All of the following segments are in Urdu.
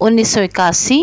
1981।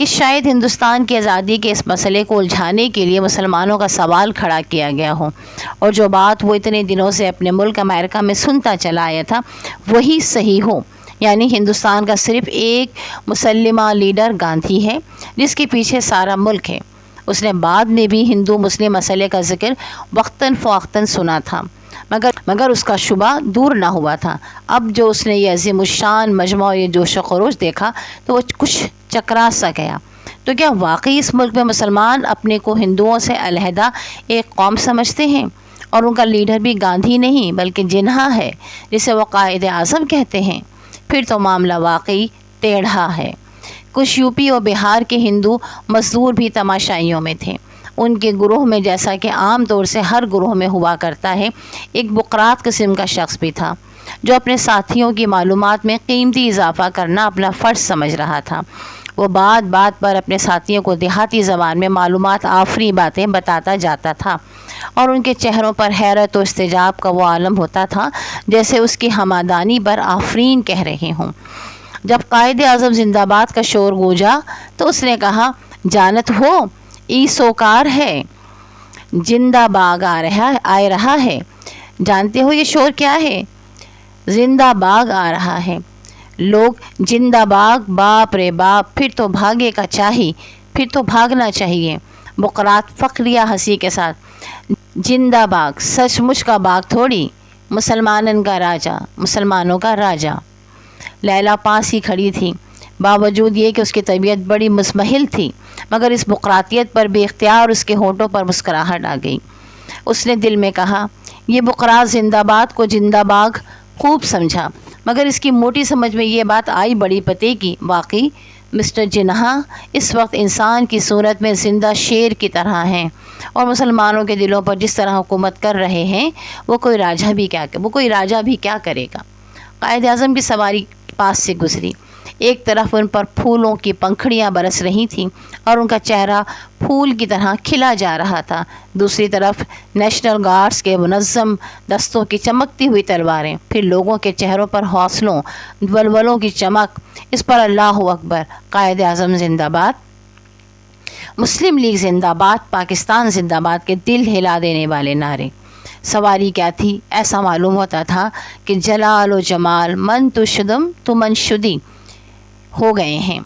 کہ شاید ہندوستان کی آزادی کے اس مسئلے کو الجھانے کے لیے مسلمانوں کا سوال کھڑا کیا گیا ہو، اور جو بات وہ اتنے دنوں سے اپنے ملک امریکہ میں سنتا چلا آیا تھا وہی صحیح ہو، یعنی ہندوستان کا صرف ایک مسلمہ لیڈر گاندھی ہے جس کے پیچھے سارا ملک ہے۔ اس نے بعد میں بھی ہندو مسلم مسئلے کا ذکر وقتاً فوقتاً سنا تھا، مگر اس کا شبہ دور نہ ہوا تھا۔ اب جو اس نے یہ عظیم الشان مجمع یہ جوش و خروش دیکھا تو وہ کچھ چکرا سا گیا۔ تو کیا واقعی اس ملک میں مسلمان اپنے کو ہندوؤں سے علیحدہ ایک قوم سمجھتے ہیں، اور ان کا لیڈر بھی گاندھی نہیں بلکہ جناح ہے جسے وہ قائد اعظم کہتے ہیں؟ پھر تو معاملہ واقعی ٹیڑھا ہے۔ کچھ یوپی اور بہار کے ہندو مزدور بھی تماشائیوں میں تھے۔ ان کے گروہ میں، جیسا کہ عام طور سے ہر گروہ میں ہوا کرتا ہے، ایک بقرات قسم کا شخص بھی تھا جو اپنے ساتھیوں کی معلومات میں قیمتی اضافہ کرنا اپنا فرض سمجھ رہا تھا۔ وہ بات بات پر اپنے ساتھیوں کو دیہاتی زبان میں معلومات آفری باتیں بتاتا جاتا تھا، اور ان کے چہروں پر حیرت و استعجاب کا وہ عالم ہوتا تھا جیسے اس کی ہمادانی پر آفرین کہہ رہے ہوں۔ جب قائد اعظم زندہ باد کا شور گونجا تو اس نے کہا، جانت ہو ای سوکار ہے، زندہ باغ آ رہا ہے۔ جانتے ہو یہ شور کیا ہے؟ زندہ باغ آ رہا ہے۔ لوگ زندہ باغ، باپ رے باپ، پھر تو بھاگے کا چاہی، پھر تو بھاگنا چاہیے۔ بقرات فخریہ ہنسی کے ساتھ، زندہ باغ سچ مچ کا باغ تھوڑی، مسلمانن کا راجا، مسلمانوں کا راجا۔ لیلا پاس ہی کھڑی تھی، باوجود یہ کہ اس کی طبیعت بڑی مزمحل تھی، مگر اس بقراتیت پر بے اختیار اس کے ہونٹوں پر مسکراہٹ آ گئی۔ اس نے دل میں کہا، یہ بقرات زندہ باد کو زندہ باغ خوب سمجھا، مگر اس کی موٹی سمجھ میں یہ بات آئی بڑی پتے کی واقعی مسٹر جناح اس وقت انسان کی صورت میں زندہ شیر کی طرح ہیں، اور مسلمانوں کے دلوں پر جس طرح حکومت کر رہے ہیں وہ کوئی راجہ بھی کیا کرے گا۔ قائد اعظم کی سواری پاس سے گزری۔ ایک طرف ان پر پھولوں کی پنکھڑیاں برس رہی تھیں اور ان کا چہرہ پھول کی طرح کھلا جا رہا تھا، دوسری طرف نیشنل گارڈز کے منظم دستوں کی چمکتی ہوئی تلواریں، پھر لوگوں کے چہروں پر حوصلوں ولولوں کی چمک، اس پر اللہ اکبر، قائد اعظم زندہ باد، مسلم لیگ زندہ باد، پاکستان زندہ باد کے دل ہلا دینے والے نعرے۔ سواری کیا تھی؟ ایسا معلوم ہوتا تھا کہ جلال و جمال من تشدم تو من شدی ہو گئے ہیں۔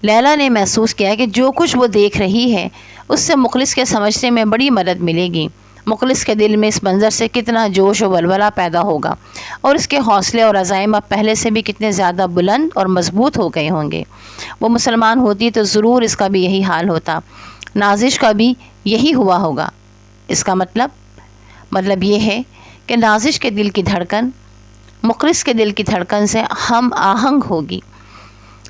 لیلا نے محسوس کیا کہ جو کچھ وہ دیکھ رہی ہے اس سے مخلص کے سمجھنے میں بڑی مدد ملے گی۔ مخلص کے دل میں اس منظر سے کتنا جوش و ولولہ پیدا ہوگا، اور اس کے حوصلے اور عزائم اب پہلے سے بھی کتنے زیادہ بلند اور مضبوط ہو گئے ہوں گے۔ وہ مسلمان ہوتی تو ضرور اس کا بھی یہی حال ہوتا، نازش کا بھی یہی ہوا ہوگا۔ اس کا مطلب یہ ہے کہ نازش کے دل کی دھڑکن مخلص کے دل کی دھڑکن سے ہم آہنگ ہوگی۔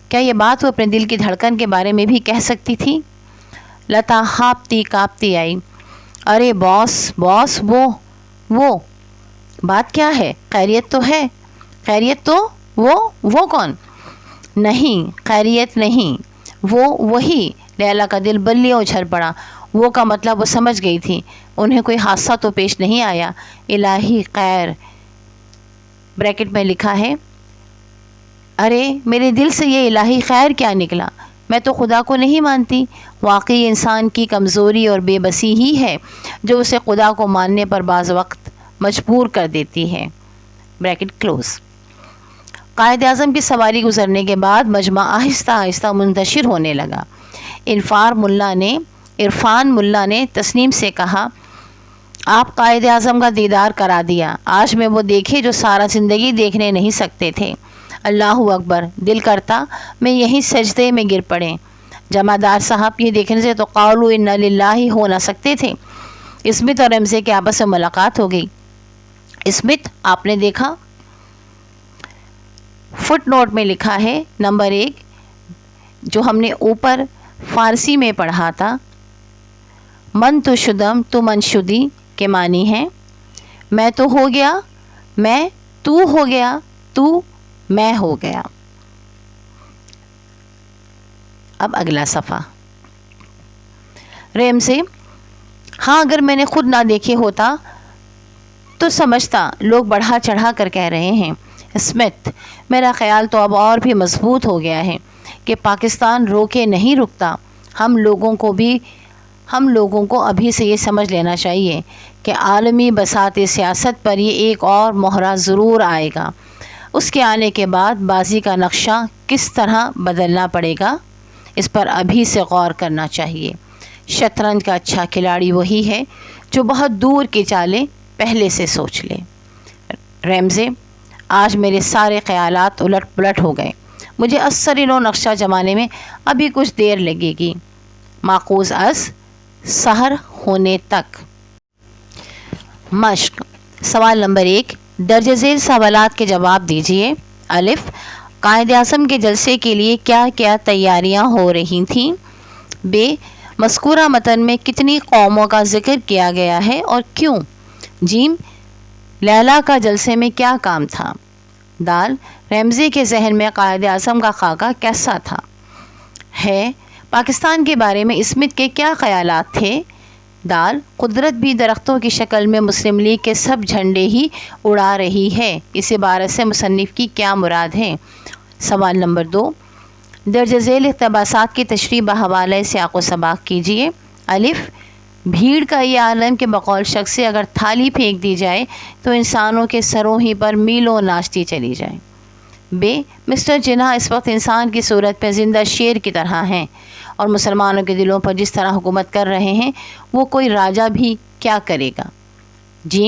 کیا یہ بات وہ اپنے دل کی دھڑکن کے بارے میں بھی کہہ سکتی تھی؟ لتا ہاپتی کاپتی آئی، ارے باس وہ بات کیا ہے؟ خیریت تو ہے؟ خیریت تو وہ کون؟ نہیں، خیریت نہیں، وہی۔ لیلا کا دل بلیوں اچھل پڑا۔ وہ کا مطلب وہ سمجھ گئی تھی، انہیں کوئی حادثہ تو پیش نہیں آیا؟ الہی خیر، بریکٹ میں لکھا ہے، ارے میرے دل سے یہ الہی خیر کیا نکلا؟ میں تو خدا کو نہیں مانتی۔ واقعی انسان کی کمزوری اور بے بسی ہی ہے جو اسے خدا کو ماننے پر بعض وقت مجبور کر دیتی ہے۔ Bracket close. قائد اعظم کی سواری گزرنے کے بعد مجمع آہستہ آہستہ منتشر ہونے لگا۔ عرفان ملا نے تسنیم سے کہا، آپ قائد اعظم کا دیدار کرا دیا، آج میں وہ دیکھے جو سارا زندگی دیکھنے نہیں سکتے تھے۔ اللہ اکبر، دل کرتا میں یہیں سجدے میں گر پڑے۔ جمعدار صاحب، یہ دیکھنے سے تو قولوا انا للہ ہو نہ سکتے تھے۔ اسمت اور رمزے کے آپس میں ملاقات ہو گئی۔ اسمت، آپ نے دیکھا؟ فٹ نوٹ میں لکھا ہے، نمبر 1، جو ہم نے اوپر فارسی میں پڑھا تھا، من تو شدم تو من شدی کے معنی ہیں، میں تو ہو گیا، میں تو ہو گیا، تو میں ہو گیا۔ اب اگلا صفحہ۔ ریم سے، ہاں اگر میں نے خود نہ دیکھے ہوتا تو سمجھتا لوگ بڑھا چڑھا کر کہہ رہے ہیں۔ اسمتھ، میرا خیال تو اب اور بھی مضبوط ہو گیا ہے۔ کہ پاکستان روکے نہیں رکتا، ہم لوگوں کو ابھی سے یہ سمجھ لینا چاہیے کہ عالمی بساط سیاست پر یہ ایک اور مہرہ ضرور آئے گا۔ اس کے آنے کے بعد بازی کا نقشہ کس طرح بدلنا پڑے گا، اس پر ابھی سے غور کرنا چاہیے۔ شطرنج کا اچھا کھلاڑی وہی ہے جو بہت دور کی چالیں پہلے سے سوچ لے۔ ریمزے: آج میرے سارے خیالات الٹ پلٹ ہو گئے، مجھے اثر نو نقشہ جمانے میں ابھی کچھ دیر لگے گی۔ ماخوذ از سحر ہونے تک۔ مشق: سوال نمبر 1، درج ذیل سوالات کے جواب دیجیے۔ الف، قائد اعظم کے جلسے کے لیے کیا کیا تیاریاں ہو رہی تھیں؟ ب، مذکورہ متن میں کتنی قوموں کا ذکر کیا گیا ہے اور کیوں؟ ج، لیلا کا جلسے میں کیا کام تھا؟ د، ریمزی کے ذہن میں قائد اعظم کا خاکہ کیسا تھا؟ ہے، پاکستان کے بارے میں اسمتھ کے کیا خیالات تھے؟ د، قدرت بھی درختوں کی شکل میں مسلم لیگ کے سب جھنڈے ہی اڑا رہی ہے، اس عبارت سے مصنف کی کیا مراد ہے؟ سوال نمبر 2، درج ذیل اقتباسات کی تشریح بحوالہ سیاق و سباق کیجیے۔ الف، بھیڑ کا یہ عالم کہ بقول شخص سے اگر تھالی پھینک دی جائے تو انسانوں کے سروں ہی پر میلوں ناچتی چلی جائے۔ ب، مسٹر جناح اس وقت انسان کی صورت پہ زندہ شیر کی طرح ہیں اور مسلمانوں کے دلوں پر جس طرح حکومت کر رہے ہیں وہ کوئی راجہ بھی کیا کرے گا؟ ج،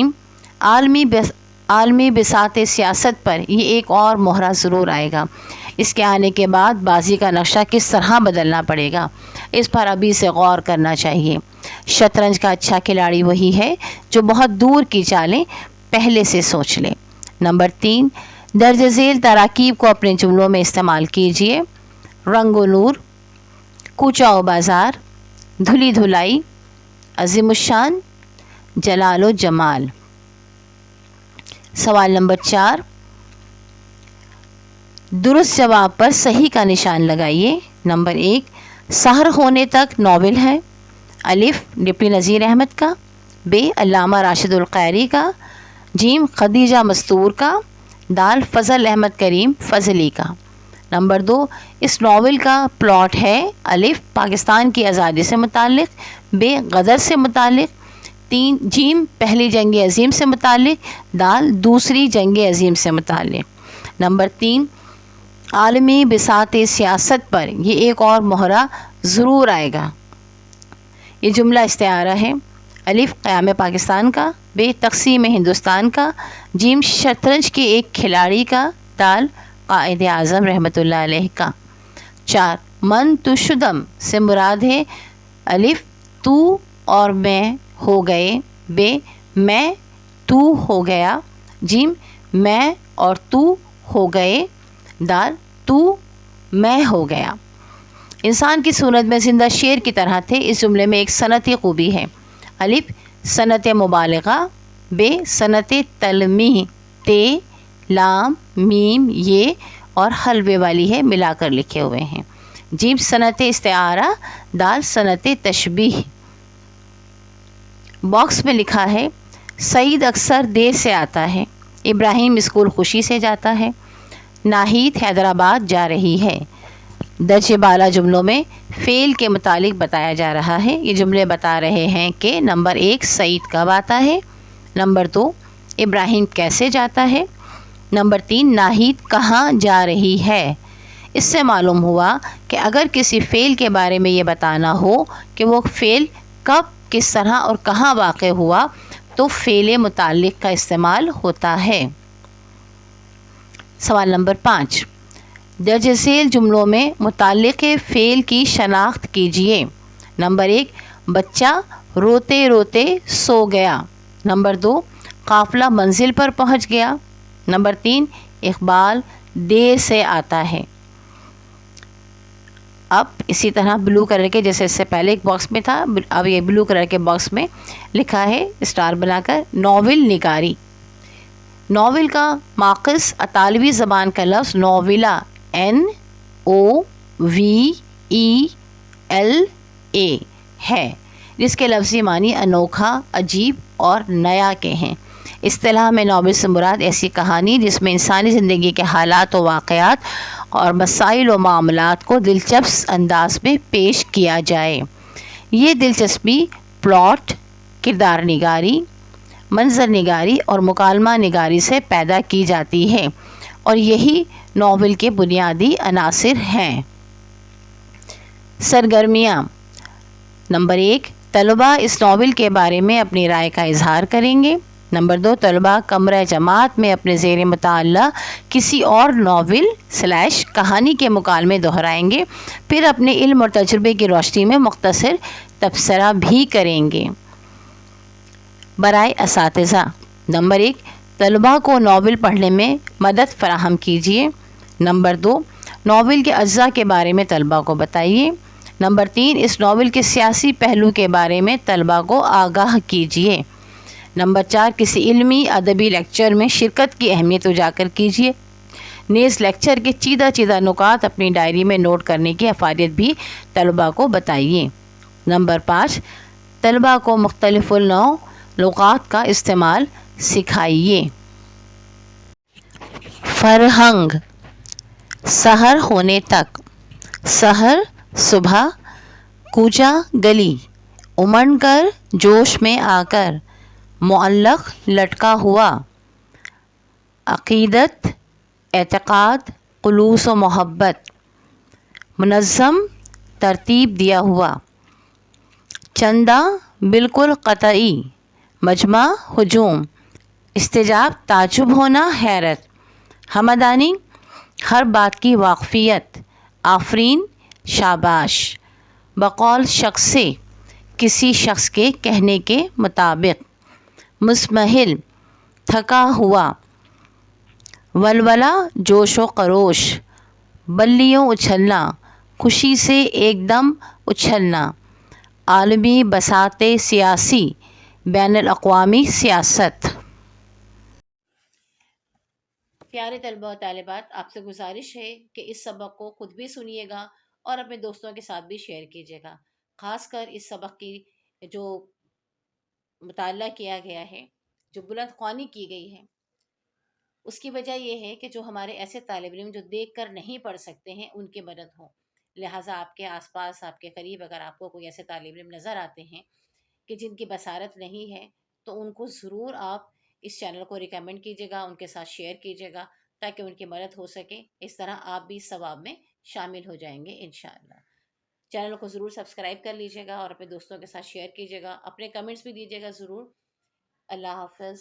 عالمی بساط سیاست پر یہ ایک اور مہرہ ضرور آئے گا، اس کے آنے کے بعد بازی کا نقشہ کس طرح بدلنا پڑے گا، اس پر ابھی سے غور کرنا چاہیے۔ شطرنج کا اچھا کھلاڑی وہی ہے جو بہت دور کی چالیں پہلے سے سوچ لے۔ نمبر 3، درج ذیل تراکیب کو اپنے جملوں میں استعمال کیجیے۔ رنگ و نور، کوچہ و بازار، دھلی دھلائی، عظیم الشان، جلال و جمال۔ سوال نمبر 4، درست جواب پر صحیح کا نشان لگائیے۔ نمبر 1، سحر ہونے تک ناول ہے۔ الف، ڈپٹی نذیر احمد کا۔ ب، علامہ راشد القیری کا۔ ج، خدیجہ مستور کا۔ د، فضل احمد کریم فضلی کا۔ نمبر 2، اس ناول کا پلاٹ ہے۔ الف، پاکستان کی آزادی سے متعلق۔ ب، غدر سے متعلق۔ ج، پہلی جنگ عظیم سے متعلق۔ د، دوسری جنگ عظیم سے متعلق۔ نمبر 3، عالمی بساط سیاست پر یہ ایک اور مہرہ ضرور آئے گا۔ یہ جملہ استعارہ ہے۔ الف، قیام پاکستان کا۔ ب، تقسیم ہندوستان کا۔ ج، شطرنج کے ایک کھلاڑی کا۔ د، قائد اعظم رحمۃ اللہ علیہ کا۔ 4، من تو شدم سے مراد ہے۔ الف، تو اور میں ہو گئے۔ ب، میں تو ہو گیا۔ ج، میں اور تو ہو گئے۔ د، تو میں ہو گیا۔ انسان کی صورت میں زندہ شیر کی طرح تھے، اس جملے میں ایک صنعتی خوبی ہے۔ الف، صنعت مبالغہ۔ ب، صنعت تلمیح، ت، لام، میم، یہ اور حلوے والی ہے ملا کر لکھے ہوئے ہیں۔ ج، صنعت استعارہ۔ د، صنعت تشبیہ۔ باکس میں لکھا ہے، سعید اکثر دیر سے آتا ہے، ابراہیم اسکول خوشی سے جاتا ہے، ناہید حیدرآباد جا رہی ہے۔ درج بالا جملوں میں فعل کے متعلق بتایا جا رہا ہے۔ یہ جملے بتا رہے ہیں کہ نمبر 1، سعید کب آتا ہے۔ نمبر 2، ابراہیم کیسے جاتا ہے۔ نمبر 3، ناہید کہاں جا رہی ہے۔ اس سے معلوم ہوا کہ اگر کسی فعل کے بارے میں یہ بتانا ہو کہ وہ فعل کب، کس طرح اور کہاں واقع ہوا تو فعل متعلق کا استعمال ہوتا ہے۔ سوال نمبر 5، درج ذیل جملوں میں متعلق فعل کی شناخت کیجیے۔ نمبر 1، بچہ روتے روتے سو گیا۔ نمبر 2، قافلہ منزل پر پہنچ گیا۔ نمبر 3، اقبال دیر سے آتا ہے۔ اب اسی طرح بلو کلر کے، جیسے اس سے پہلے ایک باکس میں تھا، اب یہ بلو کلر کے باکس میں لکھا ہے اسٹار بنا کر، ناول نگاری۔ ناول کا ماخذ اطالوی زبان کا لفظ نوویلا، NOVELA ہے، جس کے لفظی معنی انوکھا، عجیب اور نیا کے ہیں۔ اصطلاح میں ناول سے مراد ایسی کہانی جس میں انسانی زندگی کے حالات و واقعات اور مسائل و معاملات کو دلچسپ انداز میں پیش کیا جائے۔ یہ دلچسپی پلاٹ، کردار نگاری، منظر نگاری اور مکالمہ نگاری سے پیدا کی جاتی ہے، اور یہی ناول کے بنیادی عناصر ہیں۔ سرگرمیاں: نمبر 1، طلباء اس ناول کے بارے میں اپنی رائے کا اظہار کریں گے۔ نمبر 2، طلباء کمرہ جماعت میں اپنے زیر مطالعہ کسی اور ناول / کہانی کے مکالمے دہرائیں گے، پھر اپنے علم اور تجربے کی روشنی میں مختصر تبصرہ بھی کریں گے۔ برائے اساتذہ: نمبر 1، طلباء کو ناول پڑھنے میں مدد فراہم کیجیے۔ نمبر 2، ناول کے اجزاء کے بارے میں طلباء کو بتائیے۔ نمبر 3، اس ناول کے سیاسی پہلو کے بارے میں طلباء کو آگاہ کیجیے۔ نمبر 4، کسی علمی ادبی لیکچر میں شرکت کی اہمیت اجاگر کیجیے، نیز لیکچر کے چیدہ چیدہ نکات اپنی ڈائری میں نوٹ کرنے کی افادیت بھی طلباء کو بتائیے۔ نمبر 5، طلباء کو مختلف النوع لغات کا استعمال سکھائیے۔ فرہنگ: سحر ہونے تک: سحر، صبح، کوچہ گلی، امنڈ کر، جوش میں آ کر، معلق لٹکا ہوا، عقیدت، اعتقاد، خلوص و محبت، منظم، ترتیب دیا ہوا، چندہ، بالکل قطعی، مجمع، ہجوم، استجاب، تعجب ہونا، حیرت، ہمدانی، ہر بات کی واقفیت، آفرین، شاباش، بقول شخص سے، کسی شخص کے کہنے کے مطابق، مزمحل، تھکا ہوا، ولولہ، جوش و خروش، بلیوں اچھلنا، خوشی سے ایک دم اچھلنا، عالمی بساط سیاسی، بین الاقوامی سیاست۔ پیارے طلباء و طالبات، آپ سے گزارش ہے کہ اس سبق کو خود بھی سنیے گا اور اپنے دوستوں کے ساتھ بھی شیئر کیجیے گا۔ خاص کر اس سبق کی جو مطالعہ کیا گیا ہے، جو بلند خوانی کی گئی ہے، اس کی وجہ یہ ہے کہ جو ہمارے ایسے طالب علم جو دیکھ کر نہیں پڑھ سکتے ہیں، ان کی مدد ہو۔ لہٰذا آپ کے آس پاس، آپ کے قریب اگر آپ کو کوئی ایسے طالب علم نظر آتے ہیں کہ جن کی بصارت نہیں ہے، تو ان کو ضرور آپ اس چینل کو ریکمنڈ کیجیے گا، ان کے ساتھ شیئر کیجیے گا، تاکہ ان کی مدد ہو سکے۔ اس طرح آپ بھی ثواب میں شامل ہو جائیں گے انشاءاللہ۔ چینل کو ضرور سبسکرائب کر لیجیے گا اور اپنے دوستوں کے ساتھ شیئر کیجیے گا، اپنے کمنٹس بھی دیجیے گا ضرور۔ اللہ حافظ۔